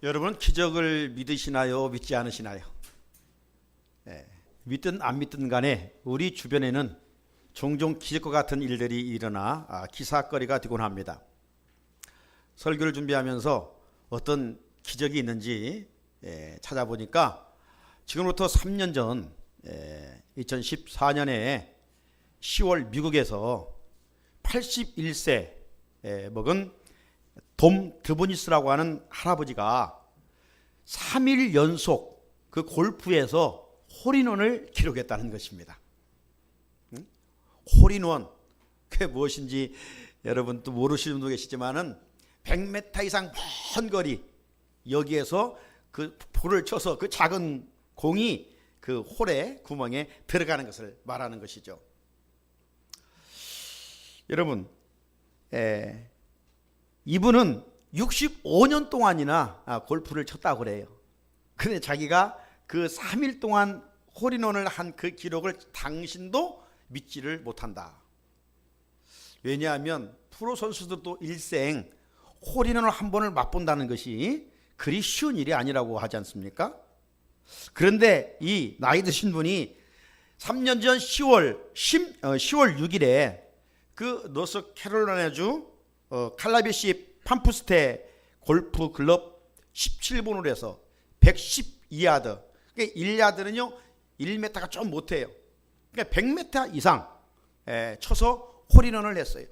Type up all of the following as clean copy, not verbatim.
여러분 기적을 믿으시나요? 믿지 않으시나요? 믿든 안 믿든 간에 우리 주변에는 종종 기적과 같은 일들이 일어나 기사거리가 되곤 합니다. 설교를 준비하면서 어떤 기적이 있는지 찾아보니까 지금부터 3년 전 2014년에 10월 미국에서 81세 먹은 돔 드보니스라고 하는 할아버지가 3일 연속 그 골프에서 홀인원을 기록했다는 것입니다. 홀인원 그게 무엇인지 여러분 또 모르시는 분도 계시지만은 100m 이상 먼 거리 여기에서 그 볼을 쳐서 그 작은 공이 그 홀의 구멍에 들어가는 것을 말하는 것이죠. 여러분 이분은 65년 동안이나 골프를 쳤다고 그래요. 근데 자기가 그 3일 동안 홀인원을 한 그 기록을 당신도 믿지를 못한다. 왜냐하면 프로 선수들도 일생 홀인원을 한 번을 맛본다는 것이 그리 쉬운 일이 아니라고 하지 않습니까? 그런데 이 나이 드신 분이 3년 전 10월 6일에 그 노스캐롤라이나주 칼라비시 팜프스테 골프 클럽 17번으로 해서 112야드, 그러니까 1야드는요 1m가 좀 못해요. 그러니까 100m 이상 쳐서 홀인원을 했어요.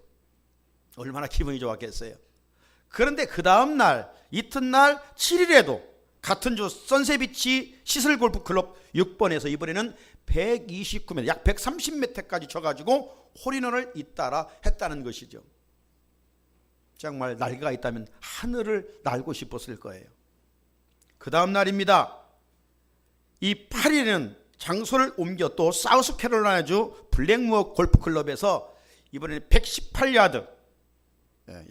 얼마나 기분이 좋았겠어요. 그런데 그 다음 날 이튿날 7일에도 같은 주 선셋비치 시슬 골프 클럽 6번에서 이번에는 129m 약 130m까지 쳐가지고 홀인원을 잇따라 했다는 것이죠. 정말 날개가 있다면 하늘을 날고 싶었을 거예요. 그 다음 날입니다. 이 8일에는 장소를 옮겨 또 사우스캐롤라이나주 블랙무어 골프클럽에서 이번에는 118야드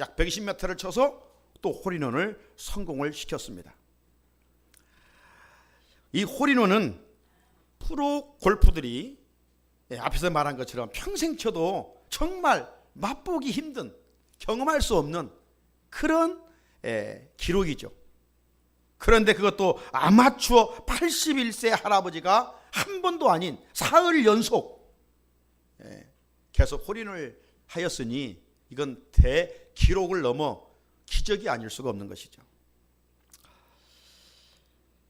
약 120m를 쳐서 또 홀인원을 성공을 시켰습니다. 이 홀인원은 프로 골프들이 앞에서 말한 것처럼 평생 쳐도 정말 맛보기 힘든 경험할 수 없는 그런 기록이죠. 그런데 그것도 아마추어 81세 할아버지가 한 번도 아닌 사흘 연속 계속 홀인을 하였으니 이건 대기록을 넘어 기적이 아닐 수가 없는 것이죠.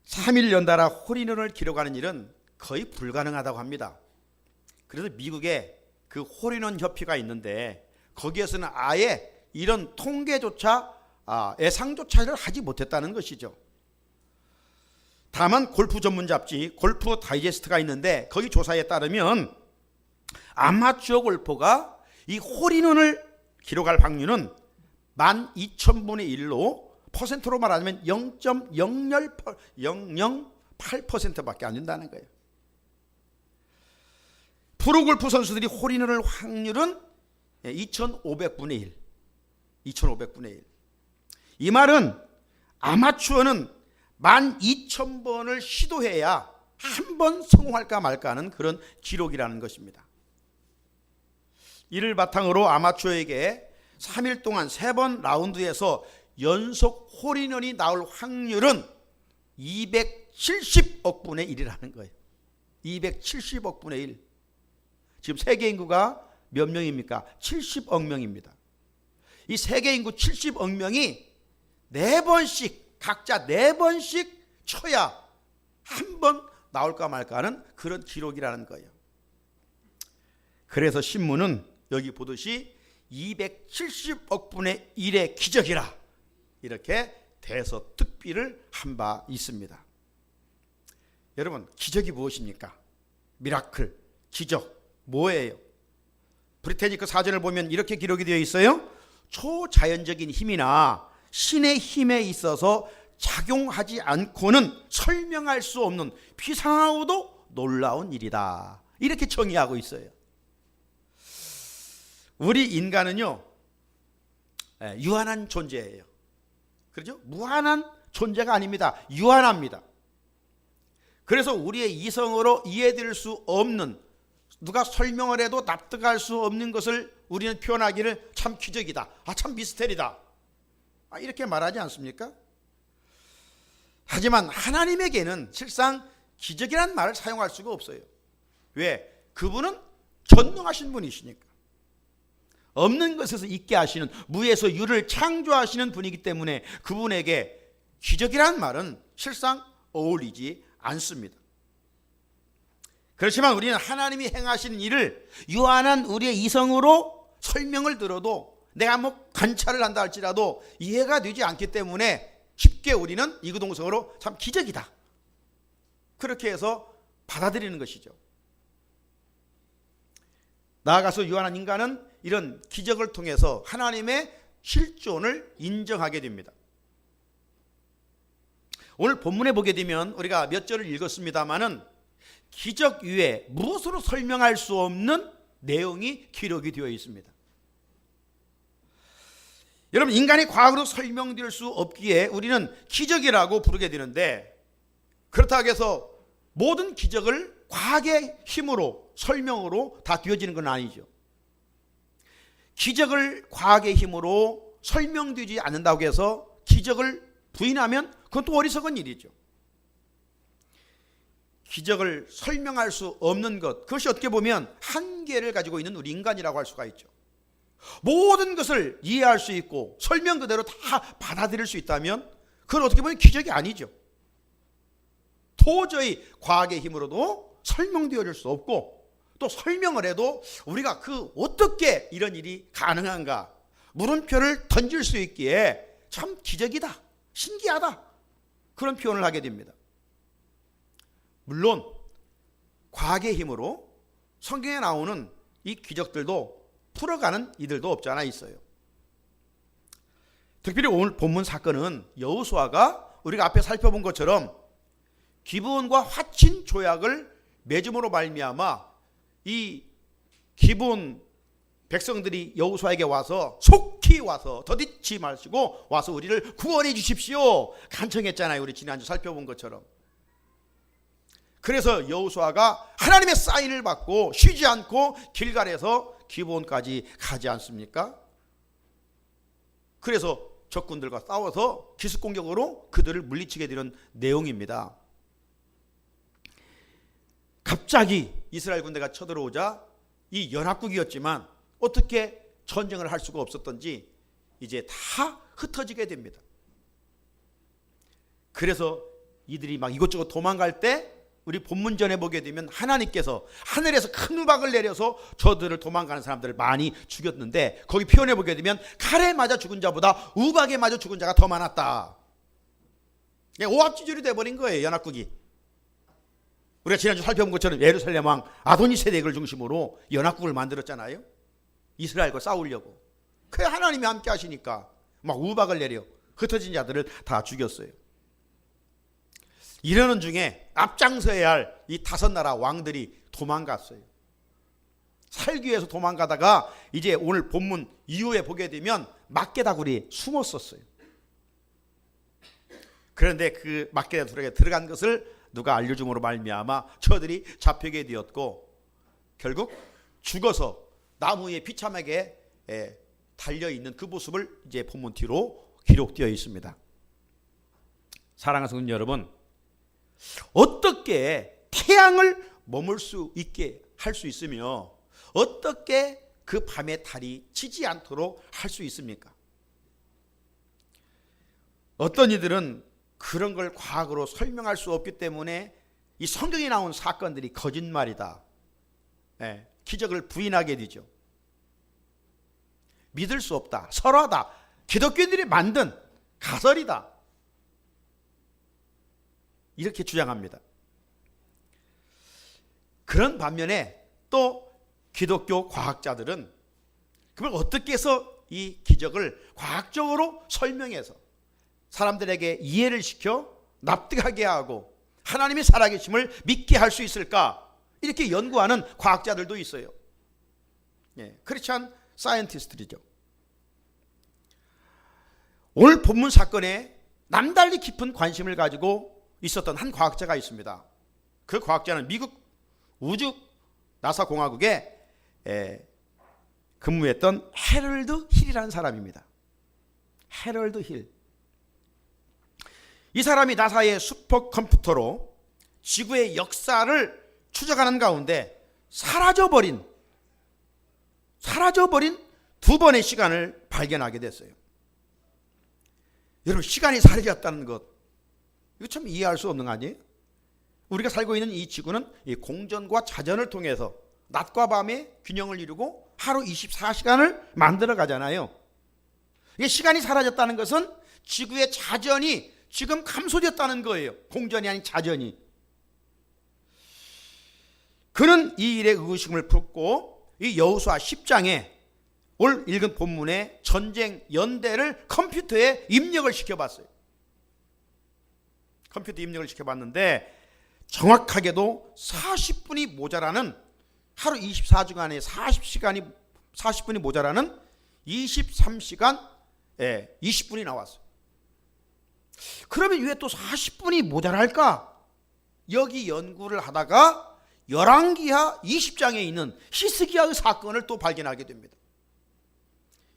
3일 연달아 홀인원을 기록하는 일은 거의 불가능하다고 합니다. 그래서 미국에 그 홀인원 협회가 있는데 거기에서는 아예 이런 통계조차 예상조차를 하지 못했다는 것이죠. 다만 골프 전문 잡지 골프 다이제스트가 있는데 거기 조사에 따르면 아마추어 골퍼가 이 홀인원을 기록할 확률은 12,000분의 1로 퍼센트로 말하면 0.008%밖에 안 된다는 거예요. 프로골프 선수들이 홀인원을 확률은 2,500분의 1. 2,500분의 1. 이 말은 아마추어는 12,000번을 시도해야 한 번 성공할까 말까 하는 그런 기록이라는 것입니다. 이를 바탕으로 아마추어에게 3일 동안 3번 라운드에서 연속 홀인원이 나올 확률은 270억 분의 1이라는 거예요. 270억 분의 1. 지금 세계 인구가 몇 명입니까? 70억 명입니다. 이 세계 인구 70억 명이 4번씩 각자 4번씩 쳐야 한 번 나올까 말까 하는 그런 기록이라는 거예요. 그래서 신문은 여기 보듯이 270억 분의 1의 기적이라 이렇게 대서특필을 한 바 있습니다. 여러분 기적이 무엇입니까? 미라클, 기적 뭐예요? 브리테니크 사전을 보면 이렇게 기록이 되어 있어요. 초자연적인 힘이나 신의 힘에 있어서 작용하지 않고는 설명할 수 없는 비상하고도 놀라운 일이다. 이렇게 정의하고 있어요. 우리 인간은요 유한한 존재예요. 그렇죠? 무한한 존재가 아닙니다. 유한합니다. 그래서 우리의 이성으로 이해될 수 없는 누가 설명을 해도 납득할 수 없는 것을 우리는 표현하기를 참 기적이다. 참 미스테리다. 이렇게 말하지 않습니까? 하지만 하나님에게는 실상 기적이라는 말을 사용할 수가 없어요. 왜? 그분은 전능하신 분이시니까. 없는 것에서 있게 하시는, 무에서 유를 창조하시는 분이기 때문에 그분에게 기적이라는 말은 실상 어울리지 않습니다. 그렇지만 우리는 하나님이 행하시는 일을 유한한 우리의 이성으로 설명을 들어도, 내가 뭐 관찰을 한다 할지라도 이해가 되지 않기 때문에 쉽게 우리는 이구동성으로 참 기적이다, 그렇게 해서 받아들이는 것이죠. 나아가서 유한한 인간은 이런 기적을 통해서 하나님의 실존을 인정하게 됩니다. 오늘 본문에 보게 되면 우리가 몇 절을 읽었습니다마는 기적 위에 무엇으로 설명할 수 없는 내용이 기록이 되어 있습니다. 여러분, 인간이 과학으로 설명될 수 없기에 우리는 기적이라고 부르게 되는데, 그렇다고 해서 모든 기적을 과학의 힘으로, 설명으로 다 되어지는 건 아니죠. 기적을 과학의 힘으로 설명되지 않는다고 해서 기적을 부인하면 그건 또 어리석은 일이죠. 기적을 설명할 수 없는 것, 그것이 어떻게 보면 한계를 가지고 있는 우리 인간이라고 할 수가 있죠. 모든 것을 이해할 수 있고 설명 그대로 다 받아들일 수 있다면 그건 어떻게 보면 기적이 아니죠. 도저히 과학의 힘으로도 설명되어질 수 없고, 또 설명을 해도 우리가 어떻게 이런 일이 가능한가, 물음표를 던질 수 있기에 참 기적이다, 신기하다, 그런 표현을 하게 됩니다. 물론 과학의 힘으로 성경에 나오는 이 기적들도 풀어가는 이들도 없지 않아 있어요. 특별히 오늘 본문 사건은 여호수아가 우리가 앞에 살펴본 것처럼 기브온과 화친 조약을 맺음으로 말미암아 이 기브온 백성들이 여호수아에게 와서 속히 와서 더디지 마시고 와서 우리를 구원해 주십시오 간청했잖아요. 우리 지난주 살펴본 것처럼. 그래서 여호수아가 하나님의 사인을 받고 쉬지 않고 길갈에서 기브온까지 가지 않습니까? 그래서 적군들과 싸워서 기습공격으로 그들을 물리치게 되는 내용입니다. 갑자기 이스라엘 군대가 쳐들어오자 이 연합국이었지만 어떻게 전쟁을 할 수가 없었던지 이제 다 흩어지게 됩니다. 그래서 이들이 막 이곳저곳 도망갈 때 우리 본문 전에 보게 되면 하나님께서 하늘에서 큰 우박을 내려서 저들을 도망가는 사람들을 많이 죽였는데, 거기 표현해 보게 되면 칼에 맞아 죽은 자보다 우박에 맞아 죽은 자가 더 많았다. 오합지졸이 돼버린 거예요, 연합국이. 우리가 지난주 살펴본 것처럼 예루살렘 왕 아도니세덱을 중심으로 연합국을 만들었잖아요. 이스라엘과 싸우려고. 그 하나님이 함께 하시니까 막 우박을 내려 흩어진 자들을 다 죽였어요. 이러는 중에 앞장서야 할 이 5나라 왕들이 도망갔어요. 살기 위해서 도망가다가 이제 오늘 본문 이후에 보게 되면 막게다굴이 숨었었어요. 그런데 그 막게다굴에 들어간 것을 누가 알려줌으로 말미암아 저들이 잡히게 되었고, 결국 죽어서 나무 위에 비참하게 달려있는 그 모습을 이제 본문 뒤로 기록되어 있습니다. 사랑하는 성도 여러분, 어떻게 태양을 머물 수 있게 할 수 있으며 어떻게 그 밤에 달이 지지 않도록 할 수 있습니까? 어떤 이들은 그런 걸 과학으로 설명할 수 없기 때문에 이 성경에 나온 사건들이 거짓말이다, 기적을 부인하게 되죠. 믿을 수 없다, 설화다, 기독교인들이 만든 가설이다, 이렇게 주장합니다. 그런 반면에 또 기독교 과학자들은 그걸 어떻게 해서 이 기적을 과학적으로 설명해서 사람들에게 이해를 시켜 납득하게 하고 하나님의 살아계심을 믿게 할 수 있을까, 이렇게 연구하는 과학자들도 있어요. 크리스찬 사이언티스트들이죠. 오늘 본문 사건에 남달리 깊은 관심을 가지고 있었던 한 과학자가 있습니다. 그 과학자는 미국 우주 나사 공화국에 근무했던 해럴드 힐이라는 사람입니다. 해럴드 힐. 이 사람이 나사의 슈퍼컴퓨터로 지구의 역사를 추적하는 가운데 사라져버린 두 번의 시간을 발견하게 됐어요. 여러분, 시간이 사라졌다는 것, 이거 참 이해할 수 없는 거 아니에요? 우리가 살고 있는 이 지구는 이 공전과 자전을 통해서 낮과 밤의 균형을 이루고 하루 24시간을 만들어 가잖아요. 이게 시간이 사라졌다는 것은 지구의 자전이 지금 감소됐다는 거예요. 공전이 아닌 자전이. 그는 이 일에 의구심을 품고 이 여호수아 10장에 오늘 읽은 본문의 전쟁 연대를 컴퓨터에 입력을 시켜봤어요. 컴퓨터 입력을 시켜봤는데 정확하게도 40분이 모자라는, 하루 24시간에 40분이 모자라는 23시간 20분이 나왔어요. 그러면 왜 또 40분이 모자랄까? 여기 연구를 하다가 열왕기하 20장에 있는 히스기야의 사건을 또 발견하게 됩니다.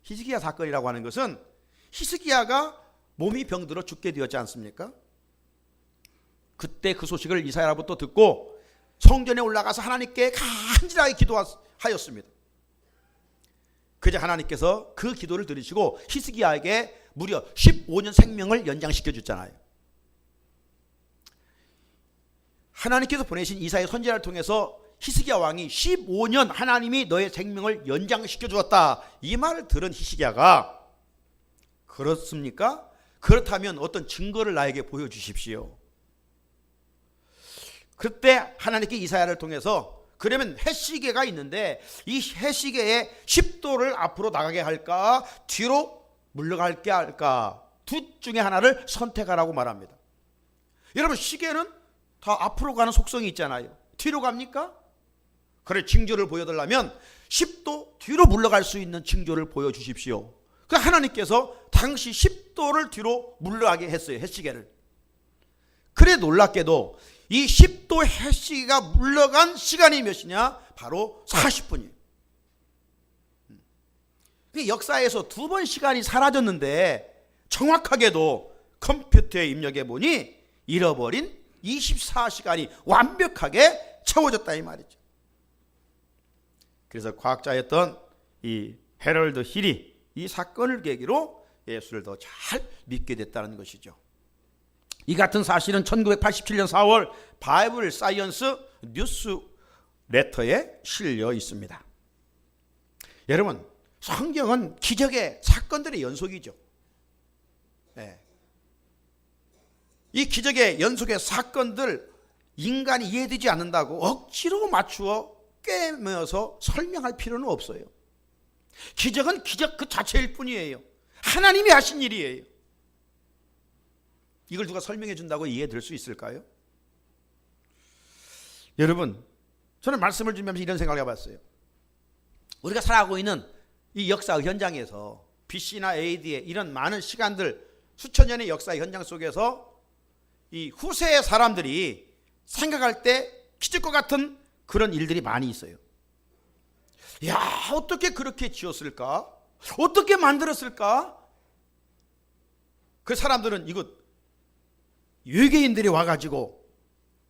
히스기야 사건이라고 하는 것은 히스기야가 몸이 병들어 죽게 되었지 않습니까? 그때 그 소식을 이사야로부터 듣고 성전에 올라가서 하나님께 간절하게 기도하였습니다. 그제 하나님께서 그 기도를 들으시고 히스기야에게 무려 15년 생명을 연장시켜 줬잖아요. 하나님께서 보내신 이사야 선지자를 통해서 히스기야 왕이 15년 하나님이 너의 생명을 연장시켜 주었다, 이 말을 들은 히스기야가 그렇습니까? 그렇다면 어떤 증거를 나에게 보여주십시오. 그때 하나님께 이사야를 통해서 그러면 해시계가 있는데 이 해시계의 10도를 앞으로 나가게 할까 뒤로 물러갈게 할까, 둘 중에 하나를 선택하라고 말합니다. 여러분, 시계는 다 앞으로 가는 속성이 있잖아요. 뒤로 갑니까? 그래, 징조를 보여달라면 10도 뒤로 물러갈 수 있는 징조를 보여주십시오. 그 하나님께서 당시 10도를 뒤로 물러가게 했어요, 해시계를. 그래 놀랍게도 이 10도 해시계가 물러간 시간이 몇이냐? 바로 40분이에요. 역사에서 두 번 시간이 사라졌는데 정확하게도 컴퓨터에 입력해 보니 잃어버린 24시간이 완벽하게 채워졌다, 이 말이죠. 그래서 과학자였던 이 헤럴드 힐이 이 사건을 계기로 예수를 더 잘 믿게 됐다는 것이죠. 이 같은 사실은 1987년 4월 바이블 사이언스 뉴스 레터에 실려 있습니다. 여러분, 성경은 기적의 사건들의 연속이죠. 네. 이 기적의 연속의 사건들, 인간이 이해되지 않는다고 억지로 맞추어 꿰매어서 설명할 필요는 없어요. 기적은 기적 그 자체일 뿐이에요. 하나님이 하신 일이에요. 이걸 누가 설명해 준다고 이해될 수 있을까요? 여러분, 저는 말씀을 준비하면서 이런 생각을 해봤어요. 우리가 살아가고 있는 이 역사 현장에서 BC나 AD의 이런 많은 시간들, 수천 년의 역사 현장 속에서 이 후세의 사람들이 생각할 때 기적과 같은 그런 일들이 많이 있어요. 야, 어떻게 그렇게 지었을까? 어떻게 만들었을까? 그 사람들은 이거 외계인들이 와가지고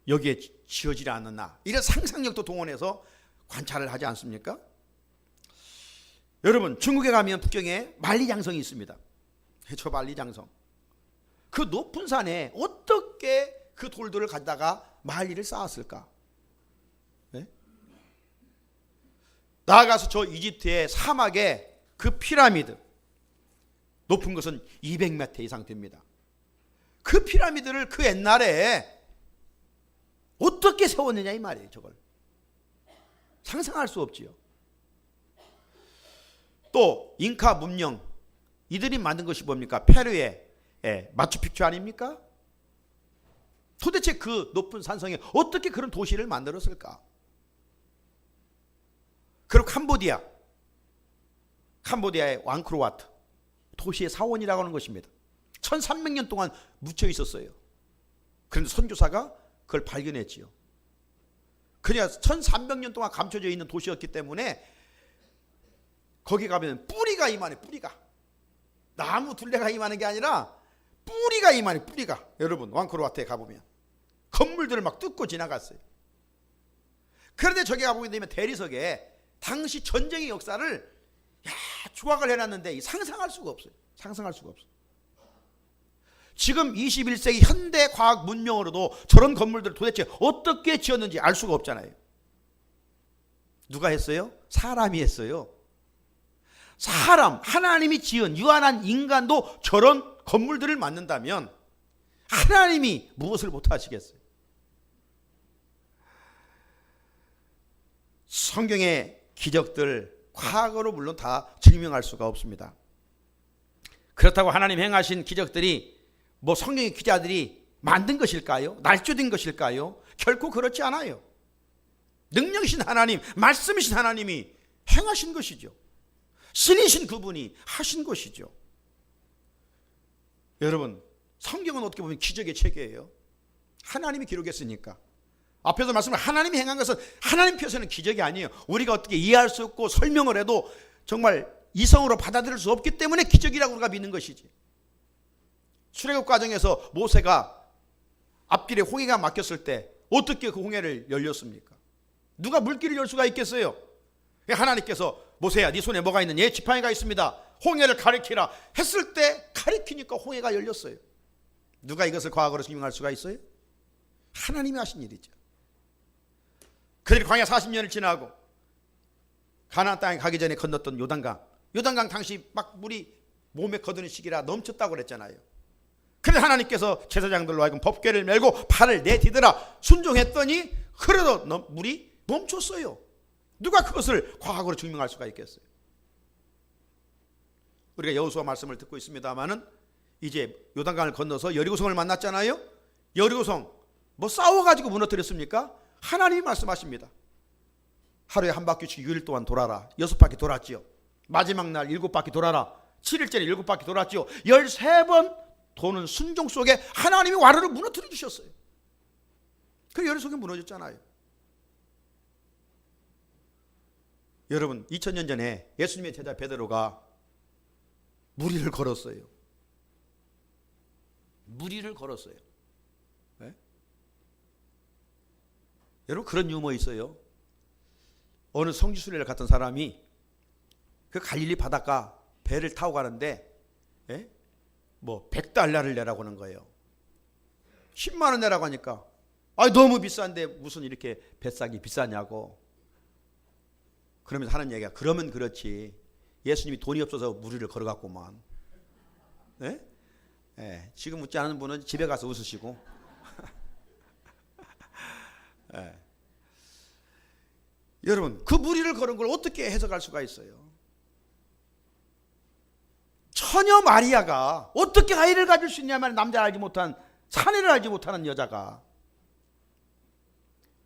여기에 지어지지 않았나, 이런 상상력도 동원해서 관찰을 하지 않습니까? 여러분, 중국에 가면 북경에 만리장성이 있습니다. 해초 만리장성. 그 높은 산에 어떻게 그 돌들을 가져다가 만리를 쌓았을까? 네? 나아가서 저 이집트의 사막에 그 피라미드, 높은 것은 200m 이상 됩니다. 그 피라미드를 그 옛날에 어떻게 세웠느냐, 이 말이에요. 저걸 상상할 수 없지요. 또 잉카 문명, 이들이 만든 것이 뭡니까? 페루의 마추픽추 아닙니까? 도대체 그 높은 산성에 어떻게 그런 도시를 만들었을까? 그리고 캄보디아의 앙코르와트, 도시의 사원이라고 하는 것입니다. 1300년 동안 묻혀 있었어요. 그런데 선교사가 그걸 발견했지요. 그냥 1300년 동안 감춰져 있는 도시였기 때문에 거기 가면 뿌리가 이만해. 뿌리가 나무 둘레가 이만한 게 아니라 뿌리가 이 말이 뿌리가. 여러분 왕크로와트에 가보면 건물들을 막 뚫고 지나갔어요. 그런데 저기 가보게 되면 대리석에 당시 전쟁의 역사를 조각을 해놨는데 상상할 수가 없어요. 상상할 수가 없어요. 지금 21세기 현대 과학 문명으로도 저런 건물들을 도대체 어떻게 지었는지 알 수가 없잖아요. 누가 했어요? 사람이 했어요. 사람, 하나님이 지은 유한한 인간도 저런 건물들을 만든다면 하나님이 무엇을 못하시겠어요? 성경의 기적들 과거로 물론 다 증명할 수가 없습니다. 그렇다고 하나님 행하신 기적들이 뭐 성경의 기자들이 만든 것일까요? 날조된 것일까요? 결코 그렇지 않아요. 능력이신 하나님, 말씀이신 하나님이 행하신 것이죠. 신이신 그분이 하신 것이죠. 여러분, 성경은 어떻게 보면 기적의 체계예요. 하나님이 기록했으니까. 앞에서 말씀을 하나님이 행한 것은 하나님 편에서는 기적이 아니에요. 우리가 어떻게 이해할 수 없고 설명을 해도 정말 이성으로 받아들일 수 없기 때문에 기적이라고 우리가 믿는 것이지. 출애굽 과정에서 모세가 앞길에 홍해가 막혔을 때 어떻게 그 홍해를 열렸습니까? 누가 물길을 열 수가 있겠어요? 하나님께서 모세야 네 손에 뭐가 있느냐? 지팡이가 있습니다. 홍해를 가리키라 했을 때 가리키니까 홍해가 열렸어요. 누가 이것을 과학으로 증명할 수가 있어요? 하나님이 하신 일이죠. 그들이 광야 40년을 지나고 가나안 땅에 가기 전에 건넜던 요단강 당시 막 물이 몸에 거두는 시기라 넘쳤다고 그랬잖아요. 그래서 하나님께서 제사장들로 하여금 법궤를 메고 발을 내디더라 순종했더니 그래도 물이 멈췄어요. 누가 그것을 과학으로 증명할 수가 있겠어요? 우리가 여호수아 말씀을 듣고 있습니다마는 이제 요단강을 건너서 여리고성을 만났잖아요. 여리고성 뭐 싸워가지고 무너뜨렸습니까? 하나님이 말씀하십니다. 하루에 한 바퀴씩 6일 동안 돌아라. 6바퀴 돌았지요. 마지막 날 7바퀴 돌아라. 7일째는 7바퀴 돌았지요. 13번 도는 순종 속에 하나님이 와르르 무너뜨려 주셨어요. 그 여리고성이 무너졌잖아요. 여러분 2000년 전에 예수님의 제자 베드로가 무리를 걸었어요. 무리를 걸었어요. 네? 여러분 그런 유머 있어요. 어느 성지순례를 갔던 사람이 그 갈릴리 바닷가 배를 타고 가는데 뭐 100달러를 내라고 하는 거예요. 10만 원 내라고 하니까 너무 비싼데 무슨 이렇게 뱃삭이 비싸냐고. 그러면서 하는 얘기가 그러면 그렇지 예수님이 돈이 없어서 무리를 걸어갔구만. 네? 네, 지금 웃지 않은 분은 집에 가서 웃으시고. 네. 여러분 그 무리를 걸은 걸 어떻게 해석할 수가 있어요? 처녀 마리아가 어떻게 아이를 가질 수 있냐면 남자를 알지 못한 사내를 알지 못하는 여자가.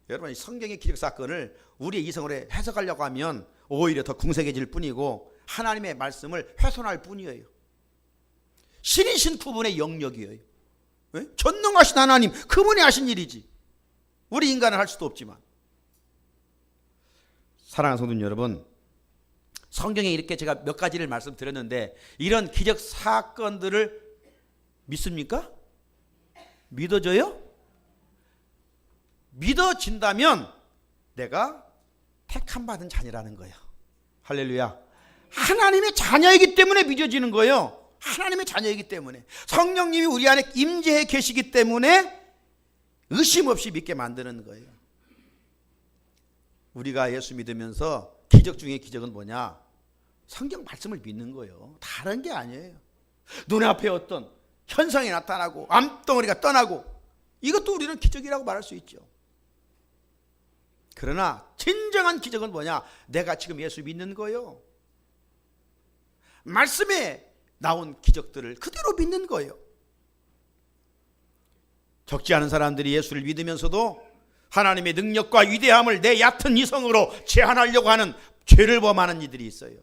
여러분 이 성경의 기적 사건을 우리의 이성으로 해석하려고 하면 오히려 더 궁색해질 뿐이고 하나님의 말씀을 훼손할 뿐이에요. 신이신 그분의 영역이에요. 네? 전능하신 하나님 그분이 하신 일이지 우리 인간은 할 수도 없지만. 사랑하는 성도 여러분, 성경에 이렇게 제가 몇 가지를 말씀드렸는데 이런 기적 사건들을 믿습니까? 믿어져요? 믿어진다면 내가 택함 받은 자녀라는 거예요. 할렐루야. 하나님의 자녀이기 때문에 믿어지는 거예요. 하나님의 자녀이기 때문에 성령님이 우리 안에 임재해 계시기 때문에 의심 없이 믿게 만드는 거예요. 우리가 예수 믿으면서 기적 중에 기적은 뭐냐? 성경 말씀을 믿는 거예요. 다른 게 아니에요. 눈앞에 어떤 현상이 나타나고 암덩어리가 떠나고 이것도 우리는 기적이라고 말할 수 있죠. 그러나 진정한 기적은 뭐냐? 내가 지금 예수 믿는 거예요. 말씀에 나온 기적들을 그대로 믿는 거예요. 적지 않은 사람들이 예수를 믿으면서도 하나님의 능력과 위대함을 내 얕은 이성으로 제한하려고 하는 죄를 범하는 이들이 있어요.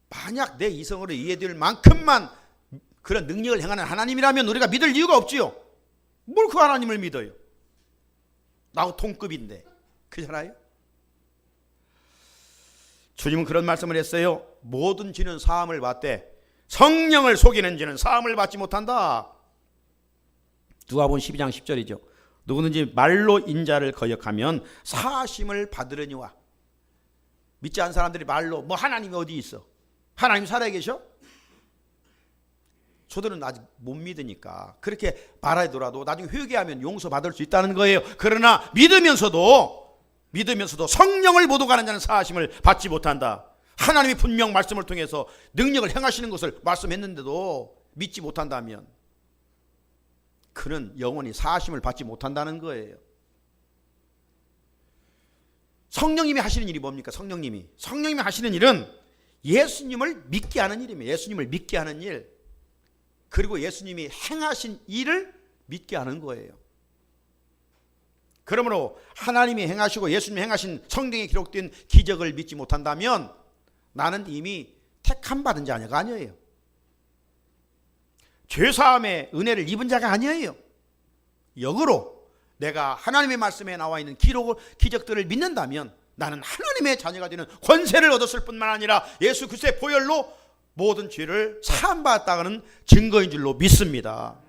만약 내 이성으로 이해될 만큼만 그런 능력을 행하는 하나님이라면 우리가 믿을 이유가 없지요. 뭘 그 하나님을 믿어요? 나하고 동급인데. 그렇잖아요? 주님은 그런 말씀을 했어요. 모든 죄는 사함을 받되 성령을 속이는 자는 사함을 받지 못한다. 누가복음 12장 10절이죠. 누구든지 말로 인자를 거역하면 사하심을 받으려니와. 믿지 않은 사람들이 말로 뭐 하나님이 어디 있어? 하나님 살아계셔? 저들은 아직 못 믿으니까 그렇게 말하더라도 나중에 회개하면 용서받을 수 있다는 거예요. 그러나 믿으면서도 성령을 못 오가는 자는 사하심을 받지 못한다. 하나님이 분명 말씀을 통해서 능력을 행하시는 것을 말씀했는데도 믿지 못한다면 그는 영원히 사하심을 받지 못한다는 거예요. 성령님이 하시는 일이 뭡니까? 성령님이 하시는 일은 예수님을 믿게 하는 일입니다. 예수님을 믿게 하는 일, 그리고 예수님이 행하신 일을 믿게 하는 거예요. 그러므로 하나님이 행하시고 예수님이 행하신 성경에 기록된 기적을 믿지 못한다면 나는 이미 택함 받은 자녀가 아니에요. 죄사함의 은혜를 입은 자가 아니에요. 역으로 내가 하나님의 말씀에 나와 있는 기적들을 믿는다면 나는 하나님의 자녀가 되는 권세를 얻었을 뿐만 아니라 예수 그리스도의 보혈로 모든 죄를 사함받았다는 증거인 줄로 믿습니다.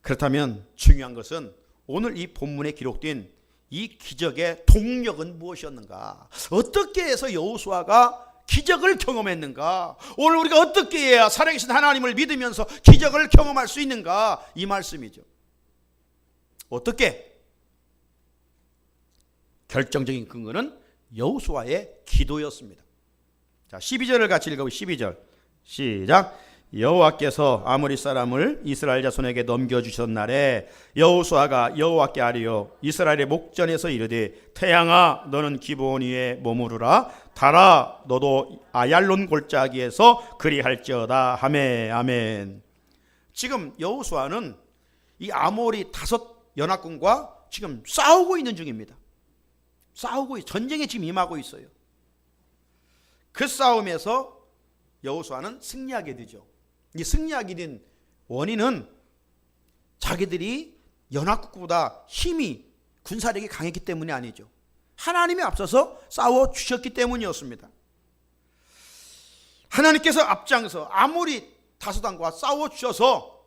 그렇다면 중요한 것은 오늘 이 본문에 기록된 이 기적의 동력은 무엇이었는가? 어떻게 해서 여호수아가 기적을 경험했는가? 오늘 우리가 어떻게 해야 살아계신 하나님을 믿으면서 기적을 경험할 수 있는가? 이 말씀이죠. 어떻게? 결정적인 근거는 여호수아의 기도였습니다. 자, 12절을 같이 읽어보시죠. 12절 시작. 여호와께서 아모리 사람을 이스라엘 자손에게 넘겨주셨던 날에 여호수아가 여호와께 아뢰어 이스라엘의 목전에서 이르되 태양아 너는 기브온 위에 머무르라 달아 너도 아얄론 골짜기에서 그리할지어다 하매 아멘. 지금 여호수아는 이 아모리 5 연합군과 지금 싸우고 있는 중입니다. 전쟁에 지금 임하고 있어요. 그 싸움에서 여호수아는 승리하게 되죠. 이 승리하게 된 원인은 자기들이 연합국보다 힘이 군사력이 강했기 때문이 아니죠. 하나님이 앞서서 싸워주셨기 때문이었습니다. 하나님께서 앞장서 아모리 다소당과 싸워주셔서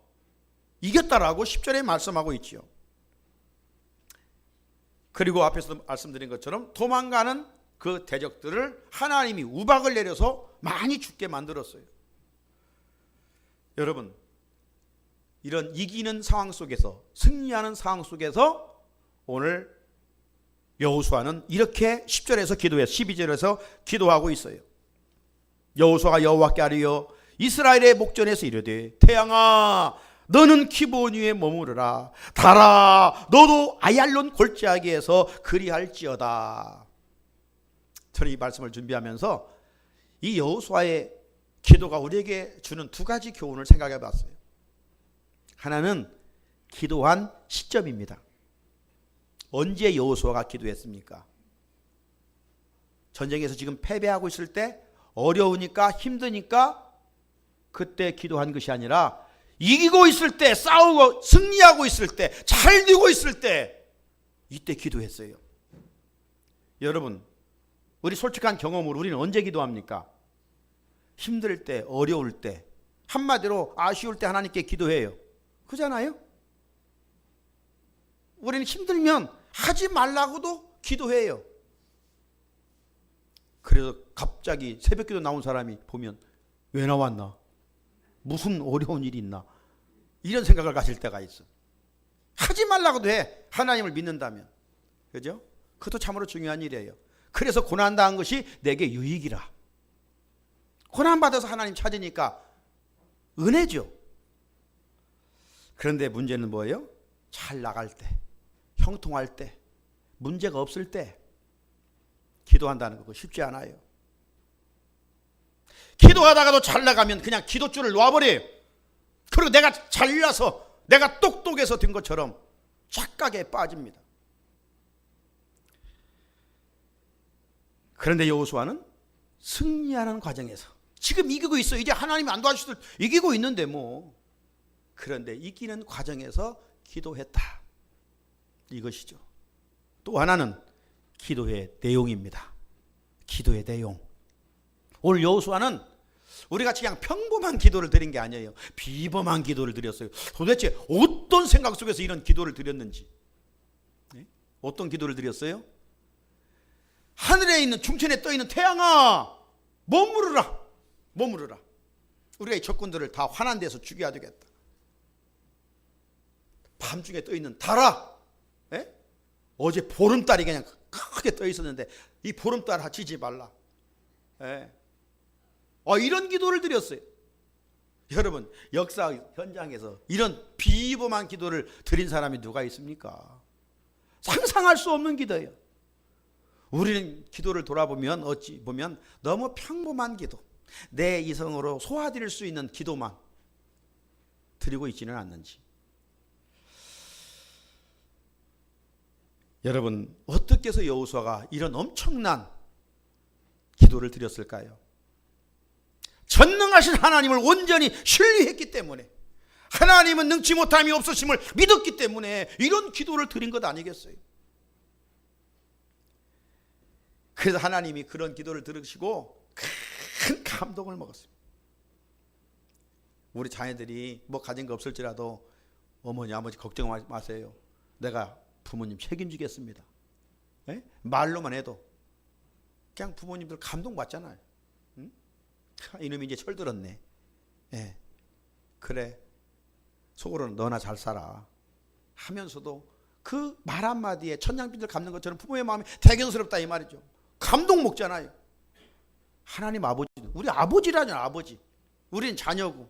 이겼다라고 10절에 말씀하고 있지요. 그리고 앞에서 말씀드린 것처럼 도망가는 그 대적들을 하나님이 우박을 내려서 많이 죽게 만들었어요. 여러분, 이런 이기는 상황 속에서, 승리하는 상황 속에서 오늘 여호수아는 이렇게 10절에서 기도해서 12절에서 기도하고 있어요. 여호수아가 여호와께 아뢰어 이스라엘의 목전에서 이르되 태양아 너는 기브온 위에 머무르라 달아 너도 아얄론 골짜기에서 그리할지어다. 저는 이 말씀을 준비하면서 이 여호수아의 기도가 우리에게 주는 2가지 교훈을 생각해 봤어요. 하나는 기도한 시점입니다. 언제 여호수아가 기도했습니까? 전쟁에서 지금 패배하고 있을 때, 어려우니까 힘드니까 그때 기도한 것이 아니라 이기고 있을 때, 싸우고 승리하고 있을 때, 잘 되고 있을 때, 이때 기도했어요. 여러분, 우리 솔직한 경험으로 우리는 언제 기도합니까? 힘들 때, 어려울 때, 한마디로 아쉬울 때 하나님께 기도해요. 그잖아요? 우리는 힘들면 하지 말라고도 기도해요. 그래서 갑자기 새벽기도 나온 사람이 보면 왜 나왔나? 무슨 어려운 일이 있나? 이런 생각을 가질 때가 있어. 하지 말라고도 해. 하나님을 믿는다면. 그죠? 그것도 참으로 중요한 일이에요. 그래서 고난당한 것이 내게 유익이라. 고난받아서 하나님 찾으니까 은혜죠. 그런데 문제는 뭐예요? 잘 나갈 때, 형통할 때, 문제가 없을 때 기도한다는 거 쉽지 않아요. 기도하다가도 잘 나가면 그냥 기도줄을 놔버려요. 그리고 내가 잘나서 내가 똑똑해서 된 것처럼 착각에 빠집니다. 그런데 여호수아는 승리하는 과정에서 지금 이기고 있어. 이제 하나님이 안 도와주셔도 이기고 있는데 뭐. 그런데 이기는 과정에서 기도했다. 이것이죠. 또 하나는 기도의 내용입니다. 기도의 내용. 오늘 여호수아는 우리 같이 그냥 평범한 기도를 드린 게 아니에요. 비범한 기도를 드렸어요. 도대체 어떤 생각 속에서 이런 기도를 드렸는지. 네? 어떤 기도를 드렸어요? 하늘에 있는 중천에 떠 있는 태양아, 머무르라. 머무르라. 우리가 이 적군들을 다 환한 데서 죽여야 되겠다. 밤중에 떠 있는 달아. 네? 어제 보름달이 그냥 크게 떠 있었는데 이 보름달 하치지 말라. 네. 이런 기도를 드렸어요. 여러분, 역사 현장에서 이런 비범한 기도를 드린 사람이 누가 있습니까? 상상할 수 없는 기도예요. 우리는 기도를 돌아보면 어찌 보면 너무 평범한 기도, 내 이성으로 소화드릴 수 있는 기도만 드리고 있지는 않는지. 여러분, 어떻게 해서 여호수아가 이런 엄청난 기도를 드렸을까요? 전능하신 하나님을 온전히 신뢰했기 때문에, 하나님은 능치 못함이 없으심을 믿었기 때문에 이런 기도를 드린 것 아니겠어요? 그래서 하나님이 그런 기도를 들으시고 큰 감동을 먹었습니다. 우리 자녀들이 뭐 가진 거 없을지라도 어머니 아버지 걱정 마세요. 내가 부모님 책임지겠습니다. 네? 말로만 해도 그냥 부모님들 감동받잖아요. 응? 이놈이 이제 철들었네. 네. 그래, 속으로는 너나 잘 살아 하면서도 그 말 한마디에 천냥빚을 갚는 것처럼 부모의 마음이 대견스럽다 이 말이죠. 감동 먹잖아요. 하나님 아버지, 우리 아버지라잖아. 아버지, 우리는 자녀고.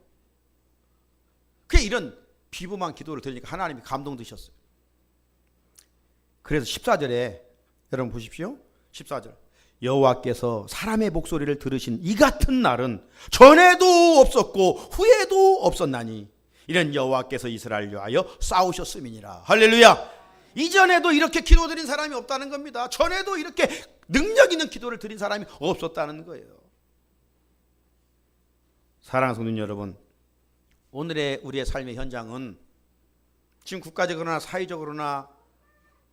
그게 이런 비범한 기도를 드리니까 하나님이 감동 드셨어요. 그래서 14절에 여러분 보십시오. 14절, 여호와께서 사람의 목소리를 들으신 이 같은 날은 전에도 없었고 후에도 없었나니 이는 여호와께서 이스라엘을 위하여 싸우셨음이니라. 할렐루야. 이전에도 이렇게 기도드린 사람이 없다는 겁니다. 전에도 이렇게 능력 있는 기도를 드린 사람이 없었다는 거예요. 사랑하는 성도 여러분, 오늘의 우리의 삶의 현장은 지금 국가적으로나 사회적으로나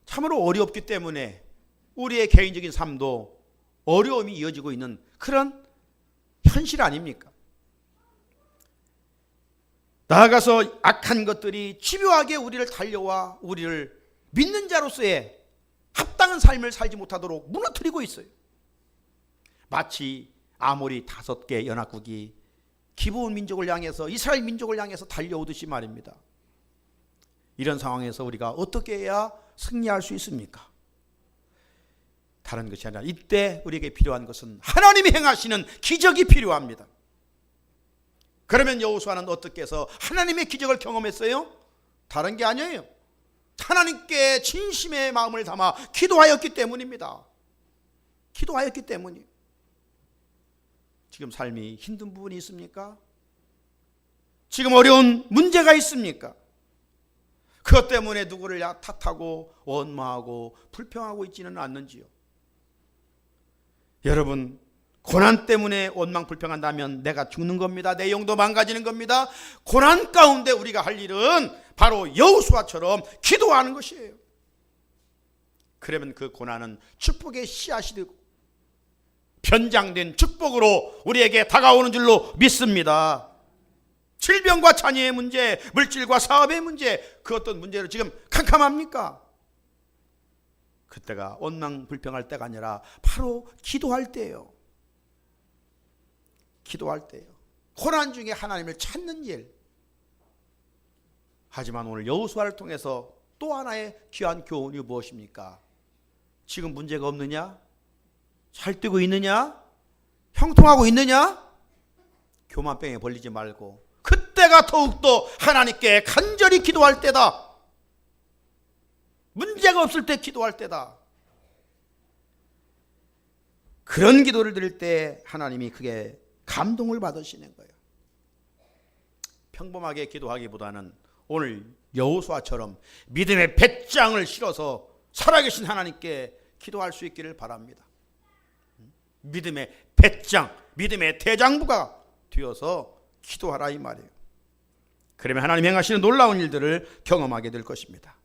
참으로 어렵기 때문에 우리의 개인적인 삶도 어려움이 이어지고 있는 그런 현실 아닙니까? 나아가서 악한 것들이 집요하게 우리를 달려와 우리를 믿는 자로서의 합당한 삶을 살지 못하도록 무너뜨리고 있어요. 마치 아모리 5개 연합국이 기브온 민족을 향해서, 이스라엘 민족을 향해서 달려오듯이 말입니다. 이런 상황에서 우리가 어떻게 해야 승리할 수 있습니까? 다른 것이 아니라 이때 우리에게 필요한 것은 하나님이 행하시는 기적이 필요합니다. 그러면 여호수아는 어떻게 해서 하나님의 기적을 경험했어요? 다른 게 아니에요. 하나님께 진심의 마음을 담아 기도하였기 때문입니다. 기도하였기 때문이에요. 지금 삶이 힘든 부분이 있습니까? 지금 어려운 문제가 있습니까? 그것 때문에 누구를 탓하고 원망하고 불평하고 있지는 않는지요? 여러분, 고난 때문에 원망 불평한다면 내가 죽는 겁니다. 내 영도 망가지는 겁니다. 고난 가운데 우리가 할 일은 바로 여호수아처럼 기도하는 것이에요. 그러면 그 고난은 축복의 씨앗이 되고 변장된 축복으로 우리에게 다가오는 줄로 믿습니다. 질병과 자녀의 문제, 물질과 사업의 문제, 그 어떤 문제로 지금 캄캄합니까? 그때가 원망 불평할 때가 아니라 바로 기도할 때예요. 기도할 때예요. 고난 중에 하나님을 찾는 일. 하지만 오늘 여호수아를 통해서 또 하나의 귀한 교훈이 무엇입니까? 지금 문제가 없느냐? 잘 뛰고 있느냐? 형통하고 있느냐? 교만병에 벌리지 말고 그때가 더욱더 하나님께 간절히 기도할 때다. 문제가 없을 때 기도할 때다. 그런 기도를 드릴 때 하나님이 크게 감동을 받으시는 거예요. 평범하게 기도하기보다는 오늘 여호수아처럼 믿음의 배짱을 실어서 살아계신 하나님께 기도할 수 있기를 바랍니다. 믿음의 배짱, 믿음의 대장부가 되어서 기도하라 이 말이에요. 그러면 하나님 행하시는 놀라운 일들을 경험하게 될 것입니다.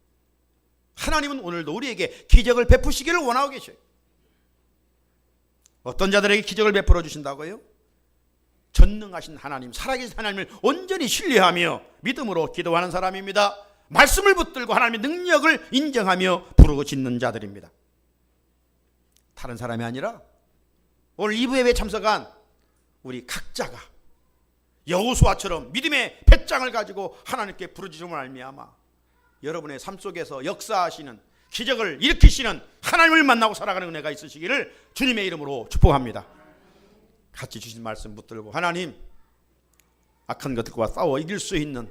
하나님은 오늘도 우리에게 기적을 베푸시기를 원하고 계셔요. 어떤 자들에게 기적을 베풀어 주신다고요? 전능하신 하나님, 살아계신 하나님을 온전히 신뢰하며 믿음으로 기도하는 사람입니다. 말씀을 붙들고 하나님의 능력을 인정하며 부르고 짓는 자들입니다. 다른 사람이 아니라 오늘 2부 예배에 참석한 우리 각자가 여호수아처럼 믿음의 배짱을 가지고 하나님께 부르짖음을 알미하마 여러분의 삶 속에서 역사하시는 기적을 일으키시는 하나님을 만나고 살아가는 은혜가 있으시기를 주님의 이름으로 축복합니다. 같이 주신 말씀 붙들고 하나님, 악한 것들과 싸워 이길 수 있는